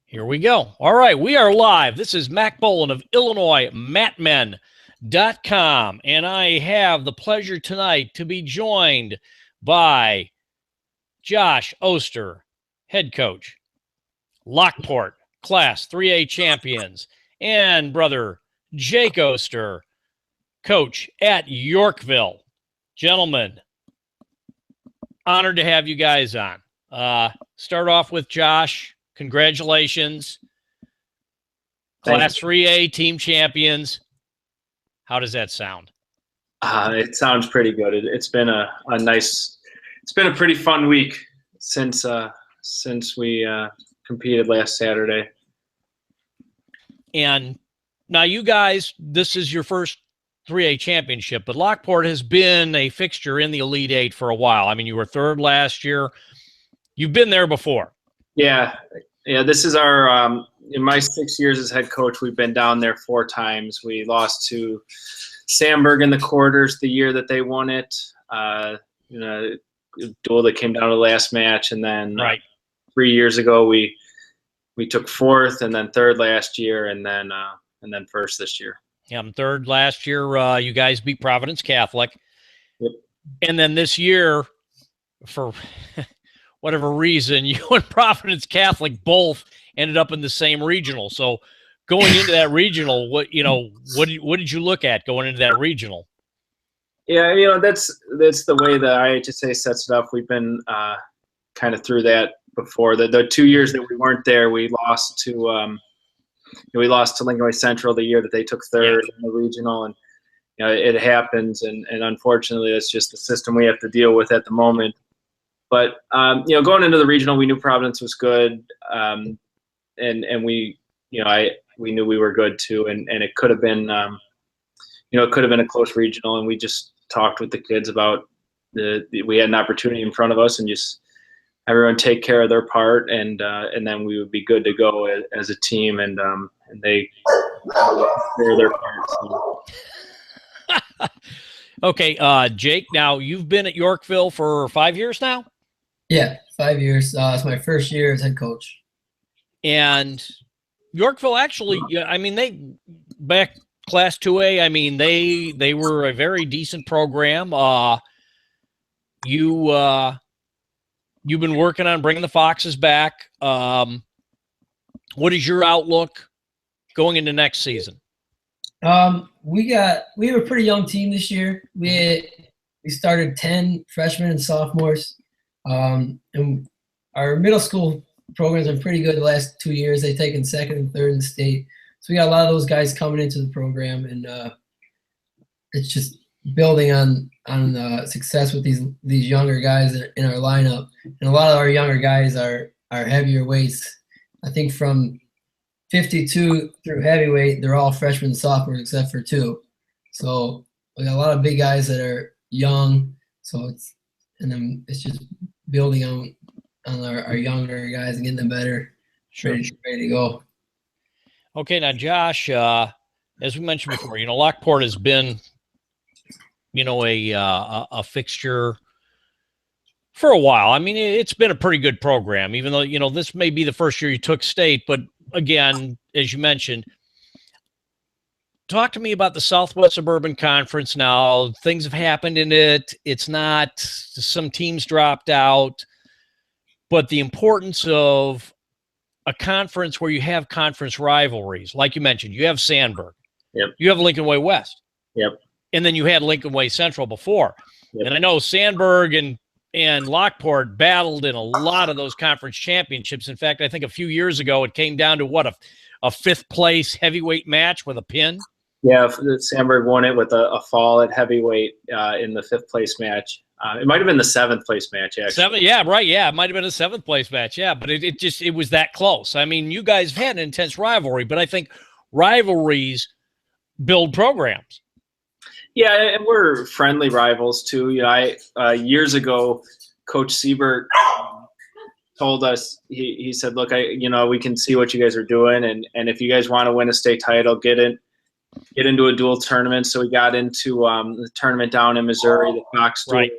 Here we go. All right, we are live. This is Mac Boland of Illinois, Matmen.com, and I have the pleasure tonight to be joined by Josh Oster, head coach, Lockport, Class 3A champions, and brother Jake Oster, coach at Yorkville. Gentlemen, honored to have you guys on. Start off with Josh. Congratulations. Class 3A team champions. How does that sound? It sounds pretty good. It's been a pretty fun week since we competed last Saturday. And now you guys, this is your first 3A championship, but Lockport has been a fixture in the Elite Eight for a while. I mean, you were third last year. You've been there before. Yeah. This is our in my 6 years as head coach, we've been down there 4 times. We lost to Sandburg in the quarters the year that they won it. A duel that came down to the last match, and then 3 years ago we took 4th, and then 3rd last year, and then 1st this year. Yeah, 3rd last year. You guys beat Providence Catholic. Yep. And then this year, for whatever reason, you and Providence Catholic both ended up in the same regional. So going into that regional, what did you look at going into that regional? Yeah, that's the way the IHSA sets it up. We've been kind of through that before. The 2 years that we weren't there, we lost to Lincoln Way Central the year that they took 3rd in the regional, and it happens, and unfortunately that's just the system we have to deal with at the moment. But going into the regional, we knew Providence was good, and we knew we were good too, and it could have been it could have been a close regional, and we just talked with the kids about we had an opportunity in front of us, and just everyone take care of their part, and then we would be good to go as a team, and they care their part. So. Okay, Jake. Now you've been at Yorkville for 5 years now. Yeah, 5 years. It's my first year as head coach. And Yorkville actually, I mean, they back Class 2A. I mean, they were a very decent program. You've been working on bringing the Foxes back. What is your outlook going into next season? We have a pretty young team this year. We started 10 freshmen and sophomores. And our middle school programs have been pretty good the last 2 years. They've taken 2nd and 3rd in the state. So we got a lot of those guys coming into the program, and it's just building on success with these younger guys in our lineup. And a lot of our younger guys are heavier weights. I think from 52 through heavyweight, they're all freshmen and sophomores except for 2. So we got a lot of big guys that are young. So then it's just building on our younger guys and getting them better, ready to go. Okay, now Josh, as we mentioned before, Lockport has been, a fixture for a while. I mean, it's been a pretty good program, even though this may be the first year you took state. But again, as you mentioned, talk to me about the Southwest Suburban Conference now. Things have happened in it. It's not some teams dropped out, but the importance of a conference where you have conference rivalries. Like you mentioned, you have Sandburg. Yep. You have Lincoln Way West. Yep. And then you had Lincoln Way Central before. Yep. And I know Sandburg and Lockport battled in a lot of those conference championships. In fact, I think a few years ago it came down to a 5th place heavyweight match with a pin. Yeah, Sandburg won it with a fall at heavyweight in the 5th place match. It might have been the 7th place match, actually. 7, yeah, right, yeah. It might have been a 7th place match, yeah. But it was that close. I mean, you guys have had an intense rivalry, but I think rivalries build programs. Yeah, and we're friendly rivals too. Years ago, Coach Siebert told us, he said, look, we can see what you guys are doing, and if you guys want to win a state title, get into a dual tournament. So we got into the tournament down in Missouri, the Fox duel. Right.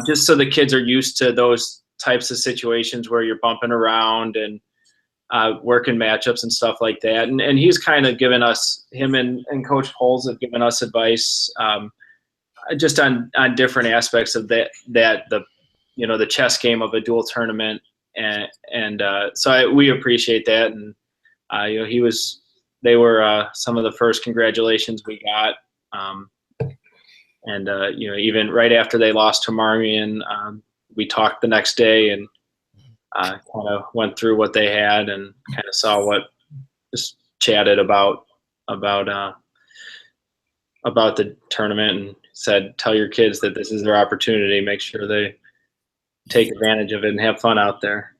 Just so the kids are used to those types of situations where you're bumping around and working matchups and stuff like that. And he's kind of given us, him and Coach Poles have given us advice just on different aspects of that the chess game of a dual tournament. And so we appreciate that. And they were some of the first congratulations we got. Even right after they lost to Marmion, we talked the next day and kind of went through what they had and kind of saw just chatted about the tournament and said, tell your kids that this is their opportunity. Make sure they take advantage of it and have fun out there.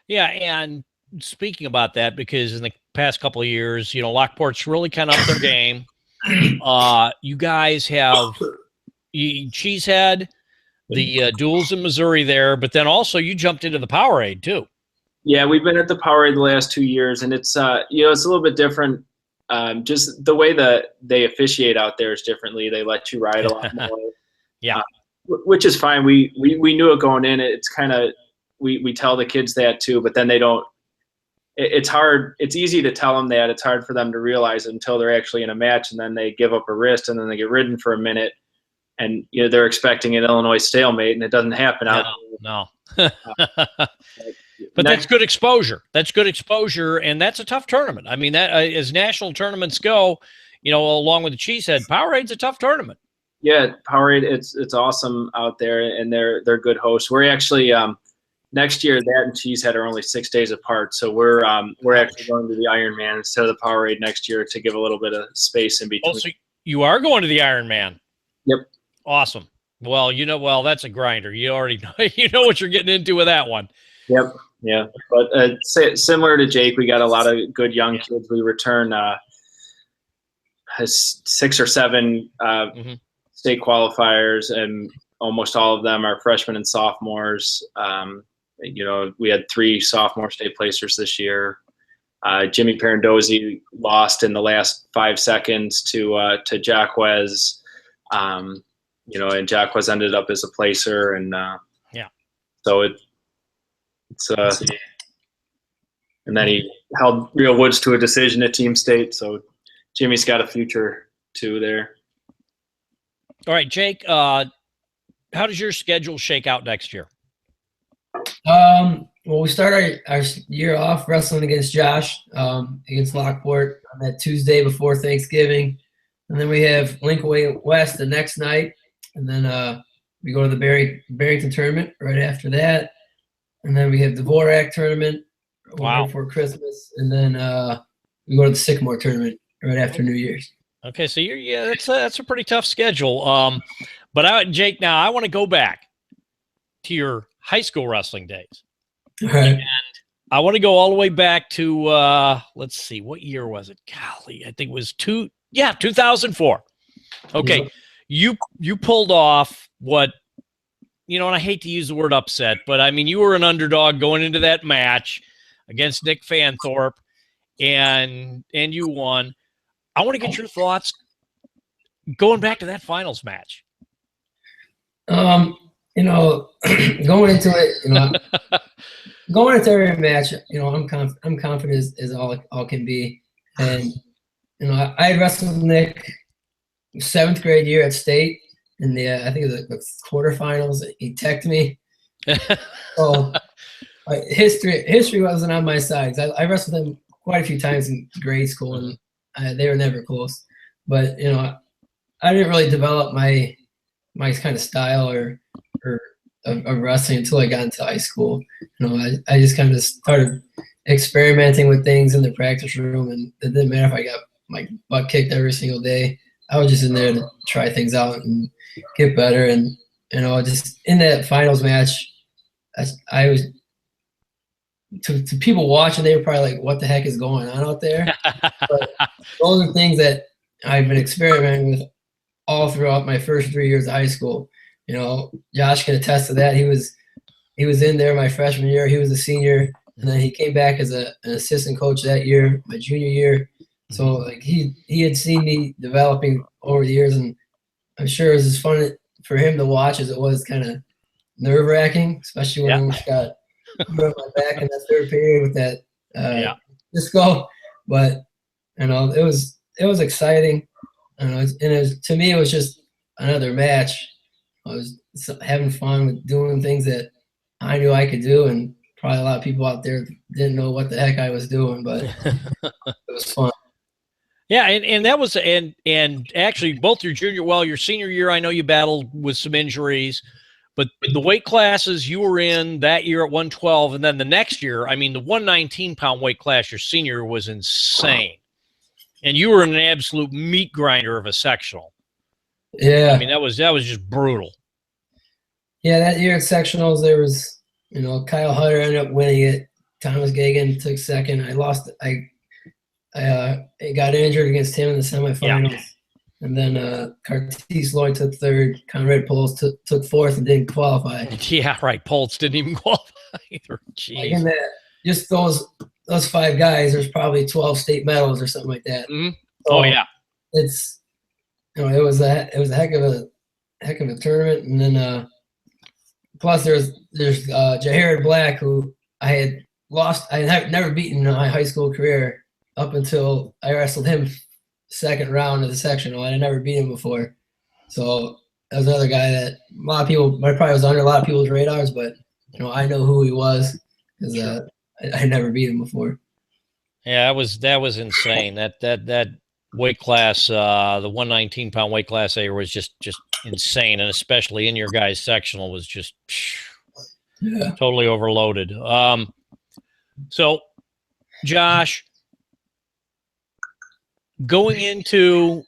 Yeah. And speaking about that, because in the past couple of years, Lockport's really kind of up their game. You guys have Cheesehead, the duels in Missouri there, but then also you jumped into the Powerade too. Yeah, we've been at the Powerade the last 2 years, and it's it's a little bit different. Just the way that they officiate out there is differently. They let you ride a lot more. Yeah, which is fine. We knew it going in. It's kind of we tell the kids that too, but then they don't. It's hard. It's easy to tell them that. It's hard for them to realize it until they're actually in a match, and then they give up a wrist, and then they get ridden for a minute, and they're expecting an Illinois stalemate, and it doesn't happen out there. No. But that's good exposure. That's good exposure, and that's a tough tournament. I mean, that as national tournaments go, along with the Cheesehead, Powerade's a tough tournament. Yeah, Powerade, it's awesome out there, and they're good hosts. We're actually next year, that and Cheesehead are only 6 days apart, so we're actually going to the Ironman instead of the Powerade next year to give a little bit of space in between. Oh, so you are going to the Ironman? Yep. Awesome. Well, that's a grinder. You already know, what you're getting into with that one. Yep. Yeah. But similar to Jake, we got a lot of good young kids. We return 6 or 7 state qualifiers, and almost all of them are freshmen and sophomores. We had 3 sophomore state placers this year. Jimmy Parandozzi lost in the last 5 seconds to Jacquez. And Jacquez ended up as a placer, and so it's and then he held Real Woods to a decision at Team State. So Jimmy's got a future too there. All right, Jake. How does your schedule shake out next year? Well, we start our year off wrestling against Josh against Lockport on that Tuesday before Thanksgiving. And then we have Linkaway West the next night. And then we go to the Barrington tournament right after that. And then we have the Dvorak tournament right before Christmas. And then we go to the Sycamore tournament right after New Year's. Okay, so that's a pretty tough schedule. But Jake, now I want to go back to your high school wrestling days. All right. And I want to go all the way back to let's see, what year was it? Golly, I think it was 2004. Okay. Yeah. You pulled off what, and I hate to use the word upset, but I mean, you were an underdog going into that match against Nick Fanthorpe, and you won. I want to get your thoughts going back to that finals match. Going into it, going into every match, I'm confident as all can be. And I had wrestled Nick 7th grade year at state in I think it was the quarterfinals. He teched me. So history wasn't on my side. I wrestled him quite a few times in grade school, and they were never close. But I didn't really develop my kind of style or of wrestling until I got into high school. I just kind of started experimenting with things in the practice room, and it didn't matter if I got my butt kicked every single day. I was just in there to try things out and get better. And just in that finals match, I was to people watching, they were probably like, "What the heck is going on out there?" But those are things that I've been experimenting with all throughout my first 3 years of high school. Josh can attest to that. He was in there my freshman year. He was a senior, and then he came back as an assistant coach that year, my junior year. So like he had seen me developing over the years, and I'm sure it was as fun for him to watch as it was kind of nerve-wracking, especially when I almost got put on my back in that third period with that Yeah. Just go. But it was exciting. To me, it was just another match. I was having fun with doing things that I knew I could do, and probably a lot of people out there didn't know what the heck I was doing, but it was fun. Yeah, and that was and actually both your senior year, I know you battled with some injuries, but the weight classes you were in that year at 112, and then the next year, I mean, the 119-pound weight class your senior year was insane, and you were an absolute meat grinder of a sectional. Yeah, I mean that was just brutal. Yeah, that year at sectionals, there was Kyle Hutter ended up winning it. Thomas Gagan took second. I lost. I got injured against him in the semifinals. Yeah. And then Cartese Lloyd took third. Conrad Poles took fourth and didn't qualify. Yeah, right. Poles didn't even qualify either. Jeez. Like just those 5 guys, there's probably 12 state medals or something like that. Mm-hmm. So yeah. It's it was a heck of a tournament. And then plus there's Jared Black, who I had lost. I had never beaten in my high school career up until I wrestled him second round of the sectional. I had never beat him before. So that was another guy that a lot of people, probably was under a lot of people's radars, but I know who he was because I never beat him before. Yeah, that was insane. That weight class, the 119-pound weight class there was just insane, and especially in your guys' sectional was just totally overloaded. So, Josh, going into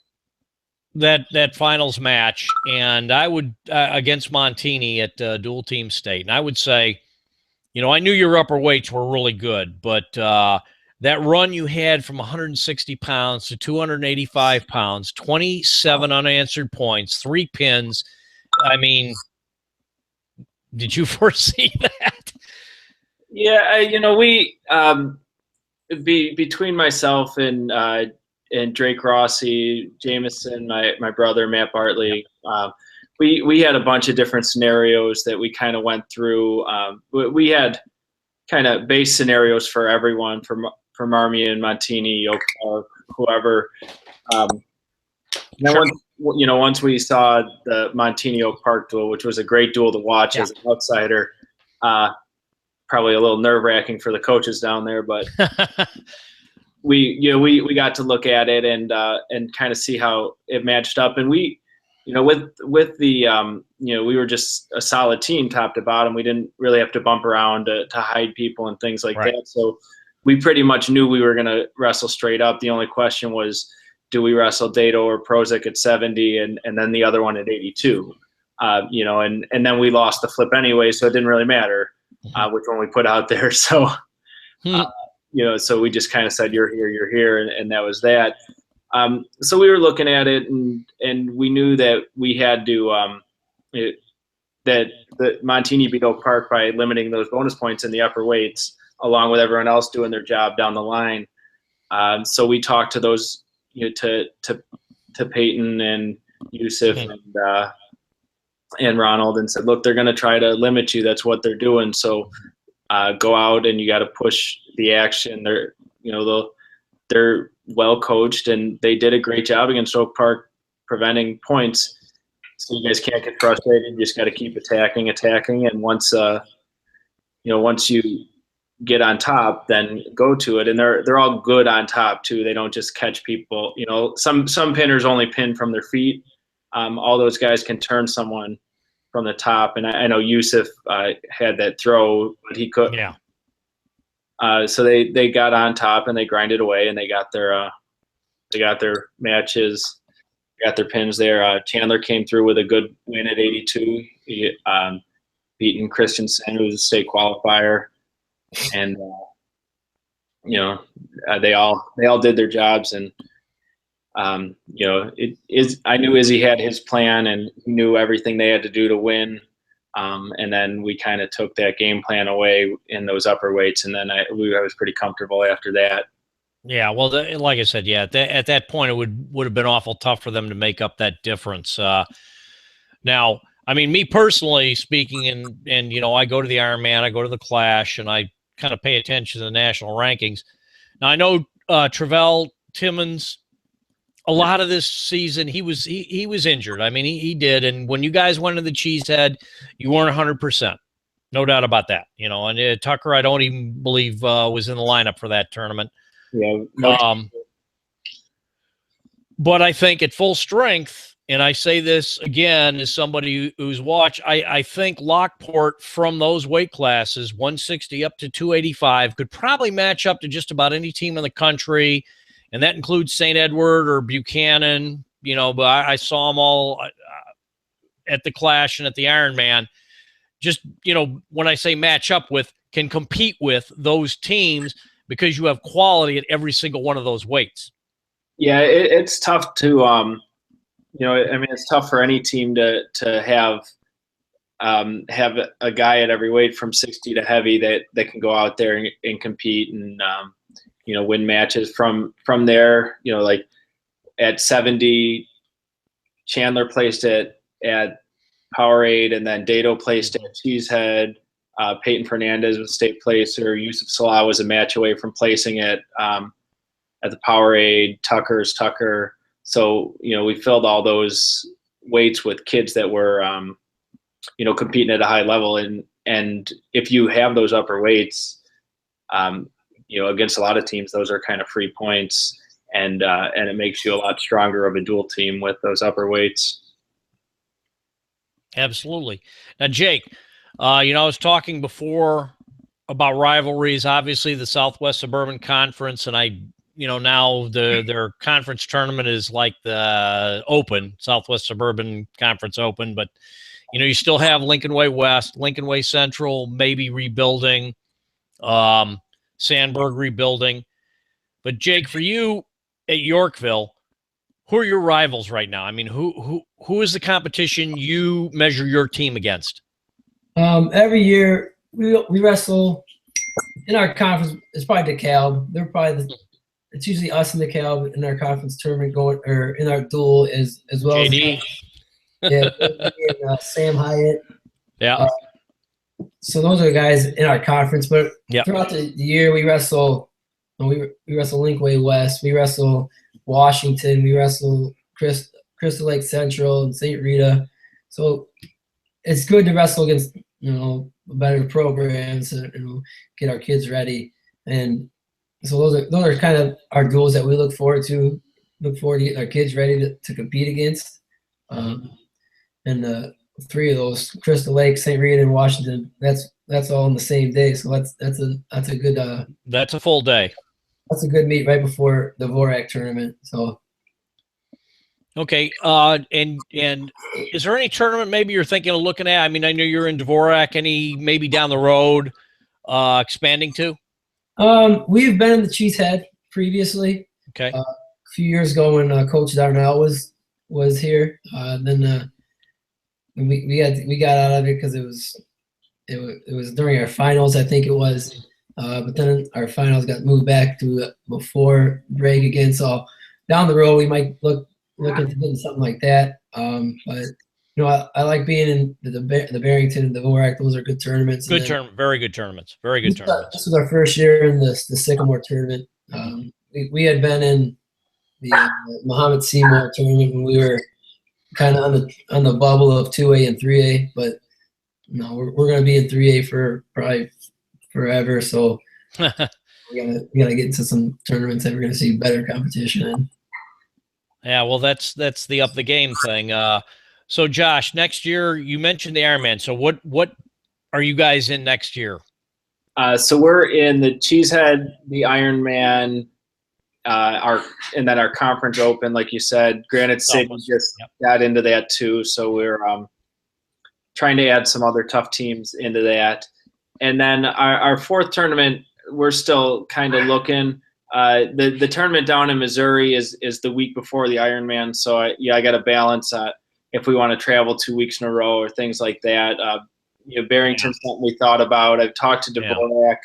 that finals match, and I would against Montini at dual team state, and I would say, I knew your upper weights were really good, but that run you had from 160 pounds to 285 pounds, 27 unanswered points, 3 pins. I mean, did you foresee that? Yeah, we between myself and Drake Rossi, Jameson, my brother Matt Bartley, we had a bunch of different scenarios that we kind of went through. We had kind of base scenarios for everyone, from Marmion, Montini, Oak Park, whoever. Once we saw the Montini Oak Park duel, which was a great duel to watch as an outsider, probably a little nerve-wracking for the coaches down there, but we got to look at it and kind of see how it matched up. And we, with the we were just a solid team top to bottom. We didn't really have to bump around to hide people and things like that. So we pretty much knew we were going to wrestle straight up. The only question was, do we wrestle Dato or Prozik at 70 and then the other one at 82? And then we lost the flip anyway, so it didn't really matter which one we put out there. So, so we just kind of said, you're here, and that was that. So we were looking at it, and we knew that we had to that Montini beat Oak Park by limiting those bonus points in the upper weights, along with everyone else doing their job down the line. So we talked to those, to Peyton and Yusuf and Ronald, and said, look, they're going to try to limit you. That's what they're doing. So go out and you got to push the action. They're well coached, and they did a great job against Oak Park preventing points. So you guys can't get frustrated. You just got to keep attacking, and once you get on top, then go to it. And they're all good on top too. They don't just catch people. Some pinners only pin from their feet. All those guys can turn someone from the top. And I know Yusuf had that throw, but he couldn't. Yeah. So they got on top and they grinded away, and they got their matches, got their pins there. Chandler came through with a good win at 82, beating Christensen, who was a state qualifier, and they all did their jobs, and I knew Izzy had his plan, and he knew everything they had to do to win. And then we kind of took that game plan away in those upper weights, and then I was pretty comfortable after that. Yeah, well, like I said, at that point, it would have been awful tough for them to make up that difference. Now, I mean, me personally speaking, and I go to the Ironman, I go to the Clash, and I kind of pay attention to the national rankings. Now I know Travell Timmons, a lot of this season he was injured. I mean, he did, and when you guys went to the Cheesehead, you weren't 100%, no doubt about that. You know, and Tucker, I don't even believe was in the lineup for that tournament. Yeah. No, but I think at full strength, and I say this again as somebody who's watched, I think Lockport from those weight classes, 160 up to 285, could probably match up to just about any team in the country, and that includes St. Edward or Buchanan. You know, but I saw them all at the Clash and at the Ironman. Just, you know, when I say match up with, can compete with those teams because you have quality at every single one of those weights. Yeah, it's tough to, you know, I mean, it's tough for any team to have a guy at every weight from 60 to heavy that can go out there and compete and, you know, win matches from there. You know, like at 70, Chandler placed at Powerade, and then Dato placed at Cheesehead. Peyton Fernandez was state placer. Yusuf Salah was a match away from placing at the Powerade. Tucker's Tucker. So, you know, we filled all those weights with kids that were, you know, competing at a high level. And if you have those upper weights, you know, against a lot of teams, those are kind of free points, and it makes you a lot stronger of a dual team with those upper weights. Absolutely. Now, Jake, you know, I was talking before about rivalries. Obviously, the Southwest Suburban Conference, and you know, now their conference tournament is like the Open, Southwest Suburban Conference Open, but you know, you still have Lincoln Way West, Lincoln Way Central, maybe rebuilding, Sandburg rebuilding. But Jake, for you at Yorkville, who are your rivals right now? I mean, who is the competition you measure your team against? Every year we wrestle in our conference. It's probably DeKalb. They're probably it's usually us and DeKalb in our conference tournament or in our duel as well JD. as and, Sam Hyatt. Yeah. So those are the guys in our conference. But throughout the year we wrestle. We wrestle Linkway West. We wrestle Washington. We wrestle Crystal Lake Central and St. Rita. So it's good to wrestle against, you know, better programs and, you know, get our kids ready. And so those are kind of our goals that we look forward to getting our kids ready to compete against. And the three of those, Crystal Lake, St. Rita, and Washington, that's all on the same day. So that's a good that's a full day. That's a good meet right before the Dvorak tournament. So, okay. And is there any tournament maybe you're thinking of looking at? I mean, I know you're in Dvorak. Any maybe down the road expanding to? We've been in the Cheesehead previously. Okay. A few years ago when Coach Darnell was here, then we got out of it because it was during our finals, I think it was. But then our finals got moved back to before break again. So down the road, we might look into getting something like that. But you know, I like being in the Barrington and the Dvorak. Those are good tournaments. Very good tournaments. Very good tournaments. This was our first year in the Sycamore tournament. We had been in the Muhammad Seymour tournament when we were kind of on the bubble of 2A and 3A. But no, we're going to be in 3A for probably forever. So we gotta get into some tournaments that we're gonna see better competition in. Yeah, well, that's the up the game thing. So Josh, next year you mentioned the Ironman. So what are you guys in next year? So we're in the Cheesehead, the Ironman, and then our conference open, like you said. Granite City just got into that too. So we're trying to add some other tough teams into that. And then our fourth tournament, we're still kind of looking. The tournament down in Missouri is the week before the Ironman. So I got to balance if we want to travel 2 weeks in a row or things like that. You know, Barrington's something we thought about. I've talked to Dvorak.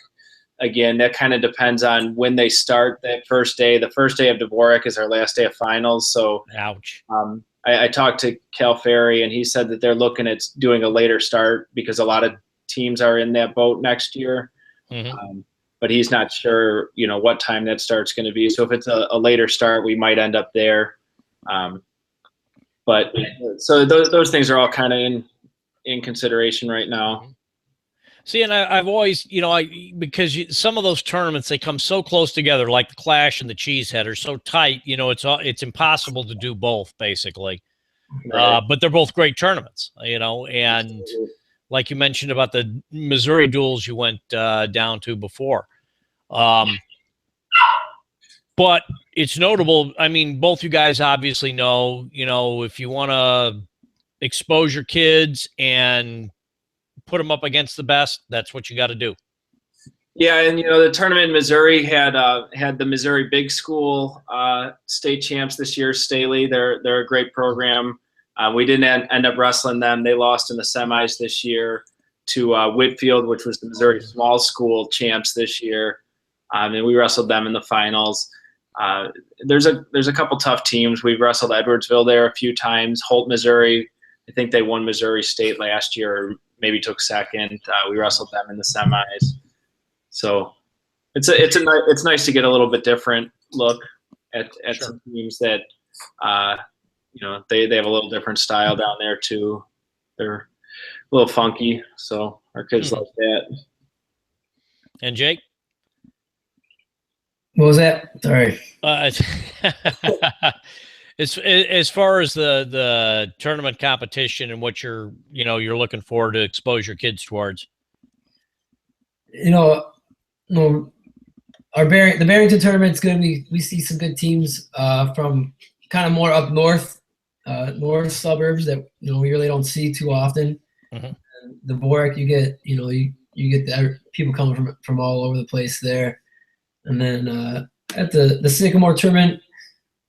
Again, that kind of depends on when they start that first day. The first day of Dvorak is our last day of finals. So, ouch. I talked to Cal Ferry, and he said that they're looking at doing a later start because a lot of teams are in that boat next year. Mm-hmm. but he's not sure, what time that start's going to be. So if it's a later start, we might end up there. But so those things are all kind of in consideration right now. See, and I've always, because some of those tournaments, they come so close together, like the Clash and the Cheesehead are so tight, it's impossible to do both, basically. Right. But they're both great tournaments, and like you mentioned about the Missouri duels you went down to before. But it's notable. I mean, both you guys obviously know, if you want to expose your kids and put them up against the best, that's what you got to do. Yeah, and the tournament in Missouri had the Missouri Big School state champs this year. Staley, they're a great program. We didn't end up wrestling them. They lost in the semis this year to Whitfield, which was the Missouri Small School champs this year, and we wrestled them in the finals. There's a couple tough teams. We've wrestled Edwardsville there a few times. Holt, Missouri, I think they won Missouri State last year, or maybe took second. We wrestled them in the semis. So it's nice to get a little bit different look at Sure. some teams that they have a little different style down there too. They're a little funky, so our kids like that. And Jake? What was that? Sorry. As far as the tournament competition and what you're looking forward to expose your kids towards. The Barrington tournament's good. We see some good teams from kind of more up north suburbs that we really don't see too often. Mm-hmm. The Boric, you get the people coming from all over the place there, and then at the Sycamore tournament,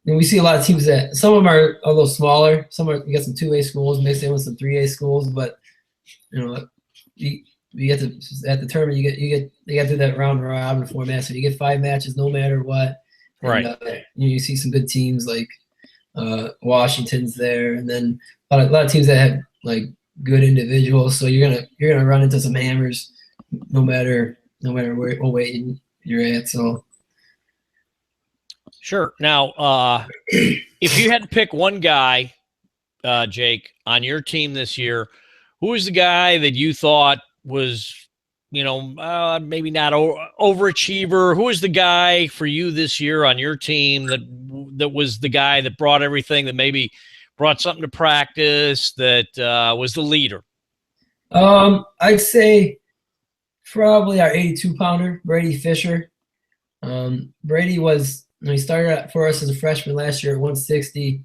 we see a lot of teams that some of them are a little smaller. We got some 2A schools mixed in with some 3A schools, but you get at the tournament you got to do that round robin format, so you get 5 matches no matter what. Right. And, you see some good teams like Washington's there, and then a lot of teams that have like good individuals. So you're gonna run into some hammers, no matter what weight you're at. So. Sure. Now, if you had to pick one guy, Jake, on your team this year, who was the guy that you thought was, maybe not overachiever? Who was the guy for you this year on your team that was the guy that brought everything, that maybe brought something to practice, that was the leader? I'd say probably our 82-pounder, Brady Fisher. Brady was. He started out for us as a freshman last year at 160,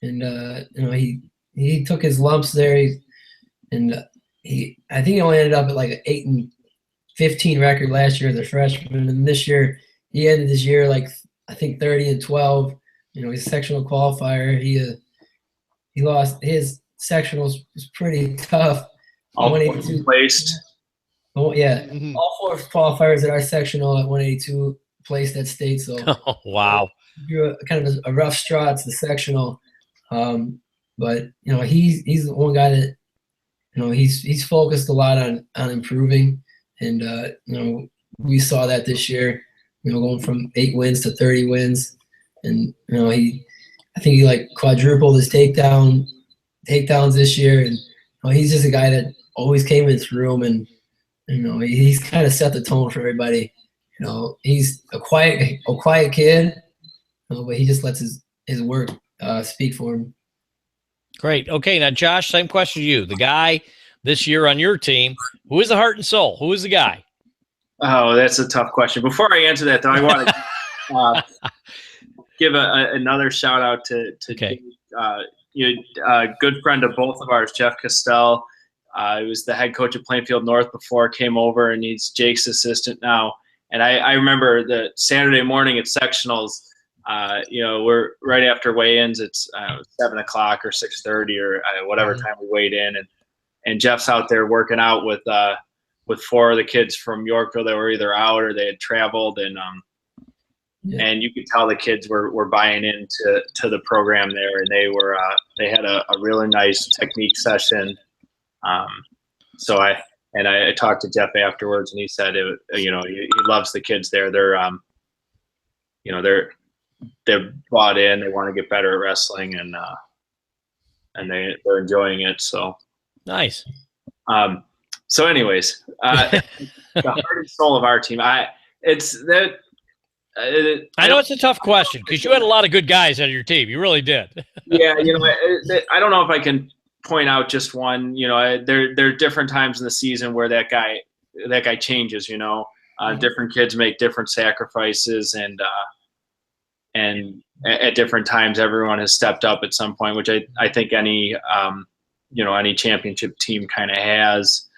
and he took his lumps there. I think he only ended up at like an 8-15 record last year as a freshman, and this year he ended his year like I think 30-12. He's a sectional qualifier. He lost his sectionals, was pretty tough. All 182 placed. Oh yeah, Mm-hmm. All 4 qualifiers at our sectional at 182. Placed at state, so oh, wow, kind of a rough straw to the sectional, but he's the one guy that he's focused a lot on improving, and we saw that this year, going from 8 wins to 30 wins, and I think he like quadrupled his takedowns this year, and he's just a guy that always came in his room, and he's kind of set the tone for everybody. He's a quiet kid, but he just lets his work speak for him. Great. Okay, now Josh, same question to you. The guy this year on your team, who is the heart and soul? Who is the guy? Oh, that's a tough question. Before I answer that, though, I want to give another shout out to Okay. a good friend of both of ours, Jeff Costell. He was the head coach at Plainfield North before, came over, and he's Jake's assistant now. And I remember the Saturday morning at sectionals, we're right after weigh-ins. It's 7 o'clock or 6:30 or whatever time we weighed in, and Jeff's out there working out with 4 of the kids from Yorkville that were either out or they had traveled, and you could tell the kids were buying into the program there, and they had a really nice technique session. So And I talked to Jeff afterwards, and he said, he loves the kids there. They're they're bought in. They want to get better at wrestling, and they're enjoying it. So nice. So anyways, the heart and soul of our team. I know it's a tough question because you had a lot of good guys on your team. You really did. Yeah, I don't know if I can point out just one. There are different times in the season where that guy changes. Different kids make different sacrifices, and at different times, everyone has stepped up at some point, which I think any championship team kind of has.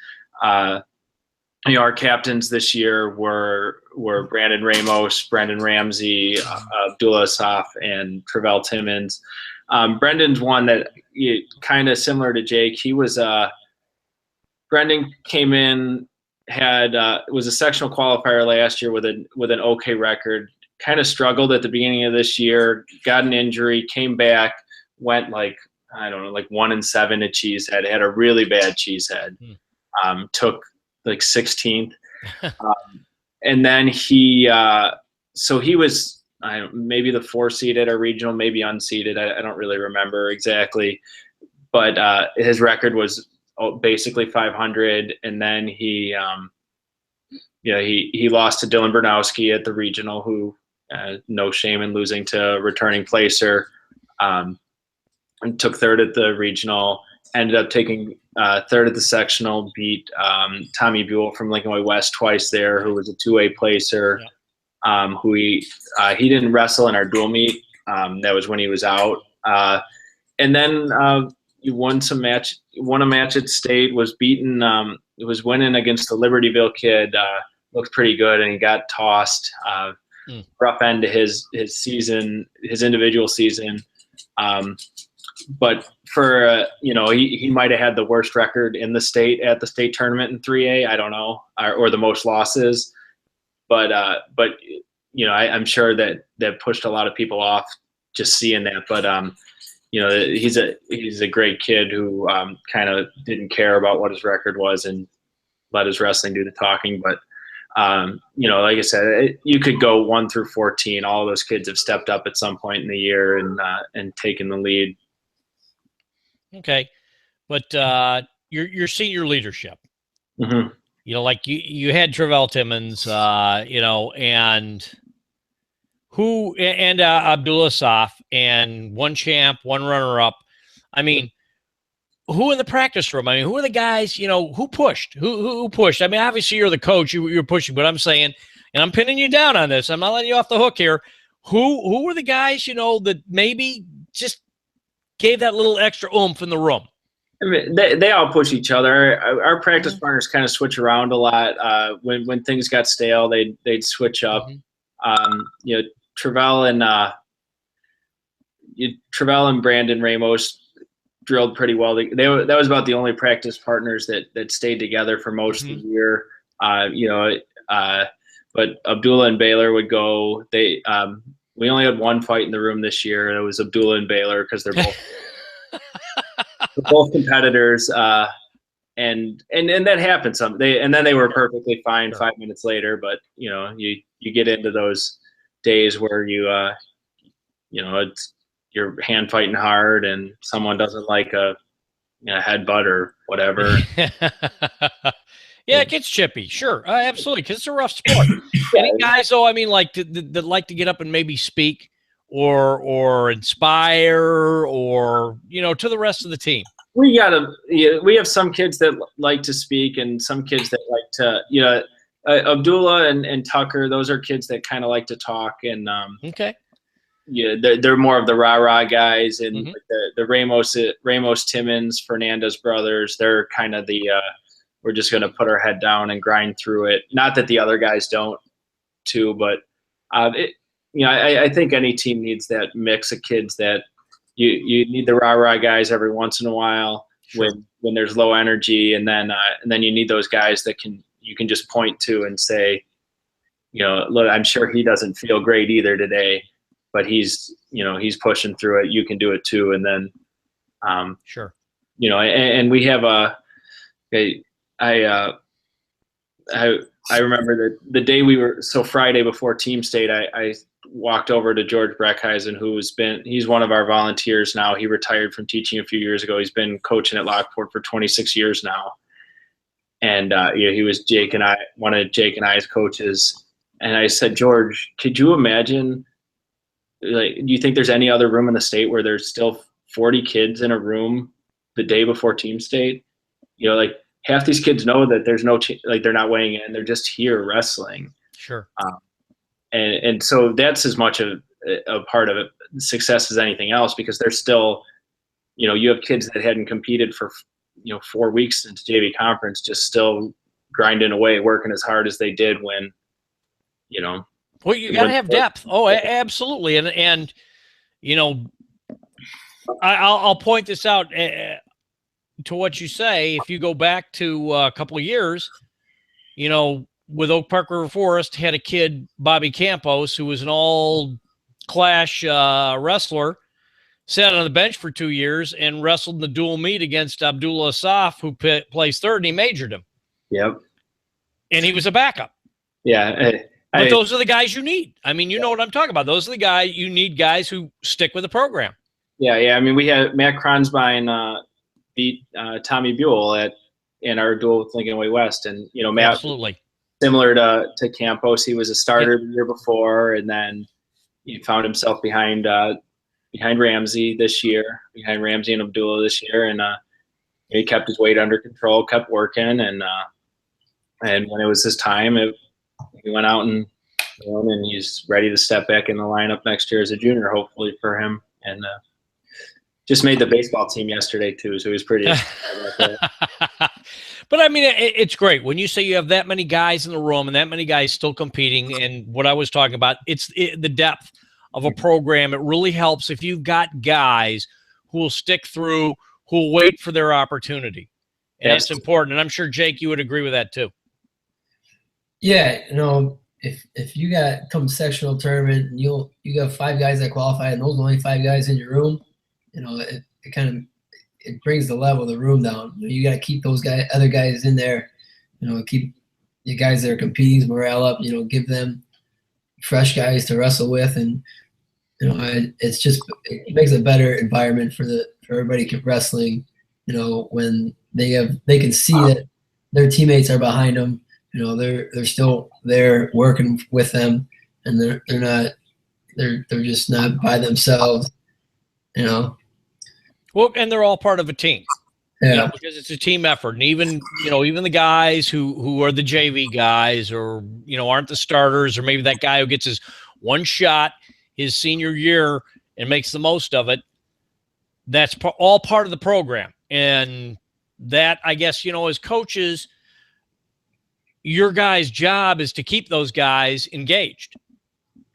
Our captains this year were Brandon Ramos, Brendan Ramsey, Abdullah Asaf, and Travell Timmons. Brendan's one that kind of similar to Jake. He was Brendan came in, was a sectional qualifier last year with an okay record. Kind of struggled at the beginning of this year, got an injury, came back, went like 1-7 at Cheesehead, had a really bad Cheesehead, took like 16th. And then he was maybe the 4 seed at our regional, maybe unseeded. I don't really remember exactly, but his record was basically 500. And then he lost to Dylan Bernowski at the regional, who no shame in losing to a returning placer, and took 3rd at the regional. Ended up taking 3rd at the sectional, beat Tommy Buell from Lincoln Way West twice there, who was a 2A placer. Yeah. Who he didn't wrestle in our dual meet. That was when he was out. And then you won a match at state, was beaten. It was winning against the Libertyville kid. Looked pretty good, and he got tossed. Rough end to his season, his individual season. But for he might have had the worst record in the state at the state tournament in 3A. I don't know, or the most losses. But I'm sure that pushed a lot of people off just seeing that. But he's a great kid who kind of didn't care about what his record was and let his wrestling do the talking. But like I said, you could go 1 through 14. All of those kids have stepped up at some point in the year and taken the lead. Okay, but your senior leadership. Mm-hmm. Like you had Travell Timmons, and Abdullah Saf, and one champ, one runner-up. I mean, who in the practice room? I mean, who are the guys, who pushed? Who pushed? I mean, obviously you're the coach, you're pushing, but I'm saying, and I'm pinning you down on this, I'm not letting you off the hook here. Who were the guys, that maybe just gave that little extra oomph in the room? I mean, they all push each other. Our practice partners kind of switch around a lot. When things got stale, they'd switch up. Travell and Brandon Ramos drilled pretty well. That was about the only practice partners that stayed together for most of the year. But Abdullah and Baylor would go. We only had one fight in the room this year, and it was Abdullah and Baylor because they're both competitors. And that happened and then they were perfectly fine 5 minutes later. But you get into those days where it's you're hand fighting hard and someone doesn't like a headbutt or whatever. Yeah, it gets chippy. Sure. Absolutely. Because it's a rough sport. Any guys, though, I mean, that like to get up and maybe speak or inspire or, to the rest of the team? We have some kids that like to speak and some kids that like to, Abdullah and Tucker, those are kids that kind of like to talk. And, okay. Yeah, they're more of the rah-rah guys, and like the Ramos Timmons, Fernandez brothers. They're kind of the we're just going to put our head down and grind through it. Not that the other guys don't, too, but I think any team needs that mix of kids. That you need the rah-rah guys every once in a while when there's low energy, and then you need those guys that you can just point to and say, look, I'm sure he doesn't feel great either today, but he's pushing through it. You can do it too. And then, and we have I remember that the day Friday before team state, I walked over to George Breckheisen, he's one of our volunteers now. He retired from teaching a few years ago. He's been coaching at Lockport for 26 years now. And he was one of Jake and I's coaches. And I said, George, could you imagine, like, do you think there's any other room in the state where there's still 40 kids in a room the day before team state? Like half these kids know that there's they're not weighing in. They're just here wrestling. Sure. And so that's as much of a part of it, success as anything else, because they're still, you have kids that hadn't competed for 4 weeks into JV conference, just still grinding away, working as hard as they did when, Well, you got to have depth. Oh, absolutely. And I'll point this out to what you say. If you go back to a couple of years, with Oak Park River Forest, had a kid, Bobby Campos, who was an all-clash wrestler, sat on the bench for 2 years and wrestled in the dual meet against Abdullah Asaf, who placed third, and he majored him. Yep. And he was a backup. Yeah. But those are the guys you need. I mean, you know what I'm talking about. Those are the guys you need, guys who stick with the program. Yeah. I mean, we had Matt Kronsbein beat Tommy Buell in our duel with Lincoln Way West, and Matt, absolutely similar to Campos, he was a starter the year before, and then he found himself behind Ramsey this year, behind Ramsey and Abdullah this year, and he kept his weight under control, kept working, and when it was his time, he went out and he's ready to step back in the lineup next year as a junior, hopefully for him, and just made the baseball team yesterday too, so he was pretty excited about that. But I mean, it's great when you say you have that many guys in the room and that many guys still competing. And what I was talking about, it's the depth of a program. It really helps if you've got guys who will stick through, who will wait for their opportunity. And that's important. And I'm sure, Jake, you would agree with that too. Yeah, if you got come sectional tournament and you got 5 guys that qualify and those are only 5 guys in your room, it brings the level of the room down. You got to keep those other guys in there, keep the guys that are competing's morale up. Give them fresh guys to wrestle with, and it makes a better environment for everybody keep wrestling. When they can see that their teammates are behind them. They're still there working with them, and they're just not by themselves. Well, and they're all part of a team. Yeah. Because it's a team effort. And even the guys who are the JV guys or, aren't the starters, or maybe that guy who gets his one shot his senior year and makes the most of it, that's all part of the program. And that, I guess, as coaches, your guys' job is to keep those guys engaged.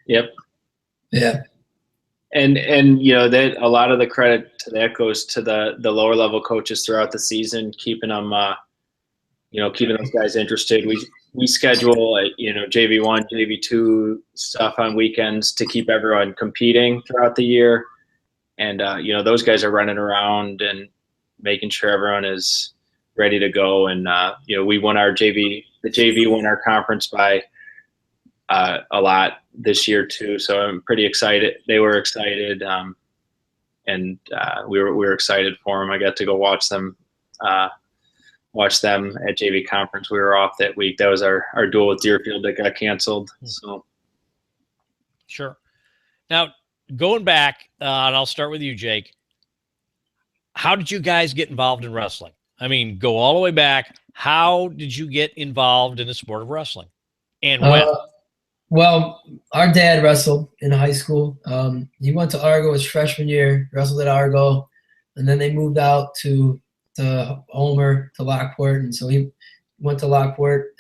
Yep. Yeah. And that a lot of the credit to that goes to the lower level coaches throughout the season, keeping them, keeping those guys interested. We schedule, JV1, JV2 stuff on weekends to keep everyone competing throughout the year. And, those guys are running around and making sure everyone is ready to go. And, we won the JV won our conference by a lot this year too, so I'm pretty excited. They were excited, and we were excited for them. I got to go watch them at JV conference. We were off that week. That was our duel with Deerfield that got canceled. So, sure. Now going back, and I'll start with you, Jake. How did you guys get involved in wrestling? I mean, go all the way back. How did you get involved in the sport of wrestling, and when? Well, our dad wrestled in high school. He went to Argo his freshman year, wrestled at Argo, and then they moved out to Homer, to Lockport, and so he went to Lockport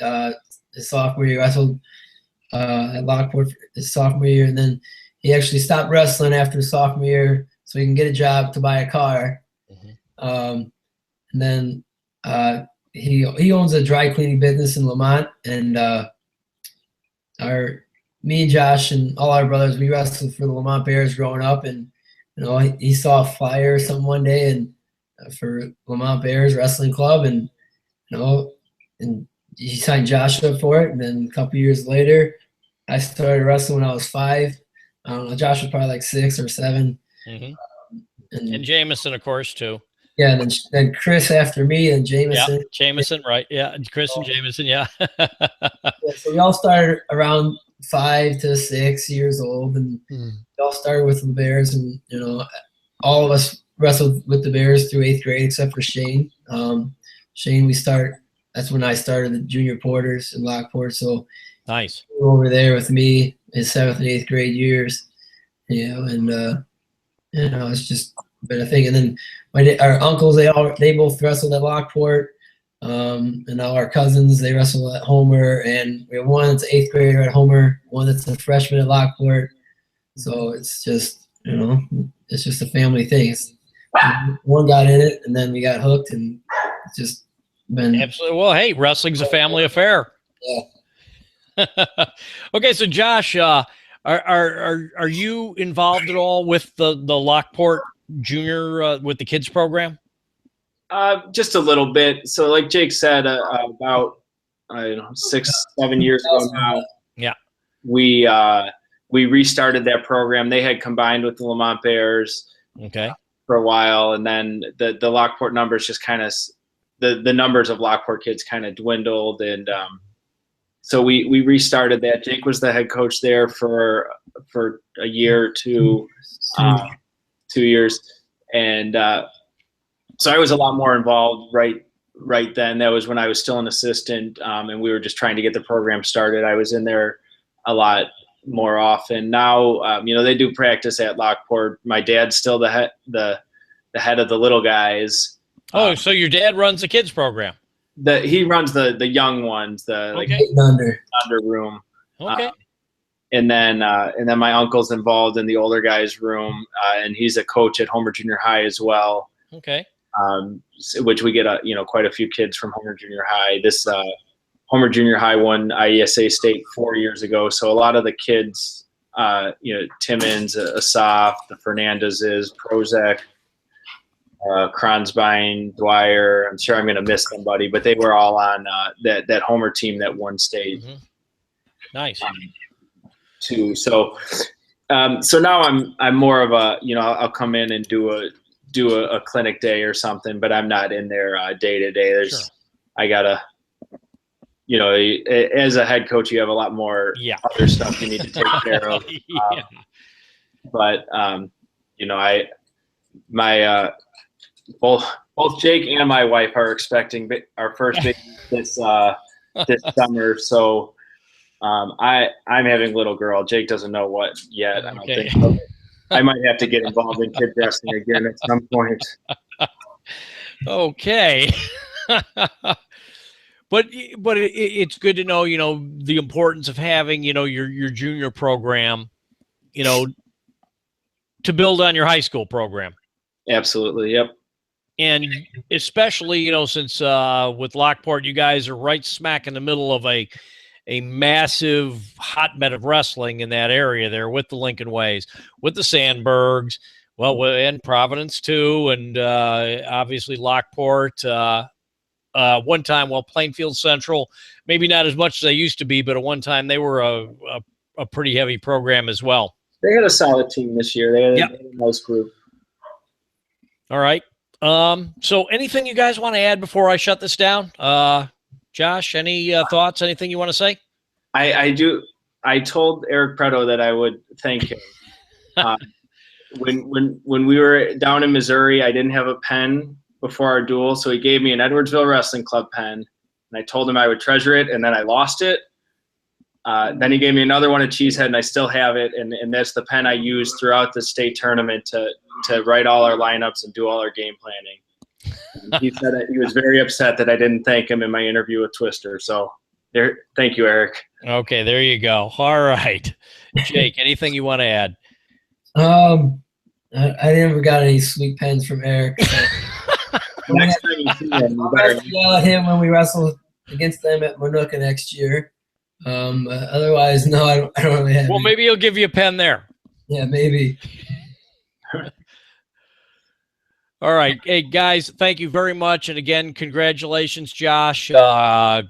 his sophomore year, wrestled at Lockport his sophomore year, and then he actually stopped wrestling after his sophomore year so he can get a job to buy a car. Mm-hmm. And then he owns a dry cleaning business in Lamont, and me and Josh and all our brothers, we wrestled for the Lamont Bears growing up, and he saw a flyer or something one day and for Lamont Bears Wrestling Club, and and he signed Josh up for it, and then a couple years later, I started wrestling when I was 5. I don't know. Josh was probably like 6 or 7. Mm-hmm. And And Jameson, of course, too. yeah, and then Chris after me, and Jameson. Yeah, Jameson, right? Yeah, Chris and Jameson. Yeah. Yeah, so we all started around 5 to 6 years old, and we all started with the Bears, and all of us wrestled with the Bears through 8th grade except for Shane. Shane, that's when I started the junior porters in Lockport. So nice. Over there with me in 7th and 8th grade years, and it's just been a thing. And then our uncles, they both wrestled at Lockport. And all our cousins, they wrestle at Homer, and we have one that's an 8th grader at Homer, one that's a freshman at Lockport. So it's just, it's just a family thing. One got in it, and then we got hooked, and it's just been absolutely. Well, hey, wrestling's a family affair. Yeah. Okay, so Josh, are you involved at all with the Lockport Junior with the kids program? Just a little bit. So like Jake said, about 6-7 years ago now, yeah, we restarted that program. They had combined with the Lamont Bears for a while, and then the Lockport numbers just kind of the numbers of Lockport kids kind of dwindled, and so we restarted that. Jake was the head coach there for a year or 2 years, and so I was a lot more involved right then. That was when I was still an assistant, and we were just trying to get the program started. I was in there a lot more often. Now, they do practice at Lockport. My dad's still the head of the little guys. Oh, so your dad runs the kids program? He runs the young ones, the under room. Okay. And then my uncle's involved in the older guys' room, and he's a coach at Homer Junior High as well. Okay. Which we get quite a few kids from Homer Junior High. This Homer Junior High won IESA state 4 years ago, so a lot of the kids, Timmons, Asaf, the Fernandezes, Prozac, Kronsbein, Dwyer. I'm sure I'm going to miss somebody, but they were all on that Homer team that won state. Mm-hmm. Nice. Too. So now I'm more of a I'll come in and do a clinic day or something, but I'm not in there day to day. I gotta, as a head coach, you have a lot more other stuff you need to take care of. But both Jake and my wife are expecting our first baby this summer. So I'm having a little girl. Jake doesn't know what yet. I don't think. I might have to get involved in kid wrestling again at some point. Okay. But it's good to know, the importance of having, your junior program, to build on your high school program. Absolutely. Yep. And especially, since with Lockport, you guys are right smack in the middle of a massive hotbed of wrestling in that area there with the Lincoln Ways, with the Sandbergs, and Providence too, and obviously Lockport. One time, Plainfield Central, maybe not as much as they used to be, but at one time they were a pretty heavy program as well. They had a solid team this year. They had a nice group. All right. So anything you guys want to add before I shut this down? Josh, any thoughts? Anything you want to say? I do. I told Eric Preto that I would thank him. When we were down in Missouri, I didn't have a pen before our duel, so he gave me an Edwardsville Wrestling Club pen, and I told him I would treasure it, and then I lost it. Then he gave me another one at Cheesehead, and I still have it, and that's the pen I used throughout the state tournament to write all our lineups and do all our game planning. He said that he was very upset that I didn't thank him in my interview with Twister. So thank you, Eric. Okay, there you go. All right. Jake, anything you want to add? I never got any sweet pens from Eric. So. Next time you see him, you better yell at him when we wrestle against them at Manuka next year. Otherwise, no, I don't really have any. Maybe he'll give you a pen there. Yeah, maybe. All right. Hey, guys, thank you very much. And again, congratulations, Josh.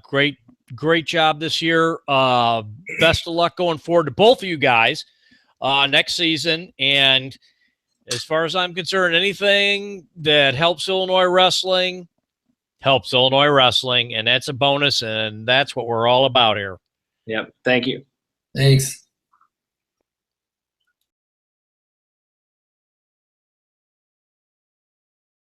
Great Great job this year. Best of luck going forward to both of you guys next season. And as far as I'm concerned, anything that helps Illinois wrestling helps Illinois wrestling, and that's a bonus, and that's what we're all about here. Yep. Thank you. Thanks.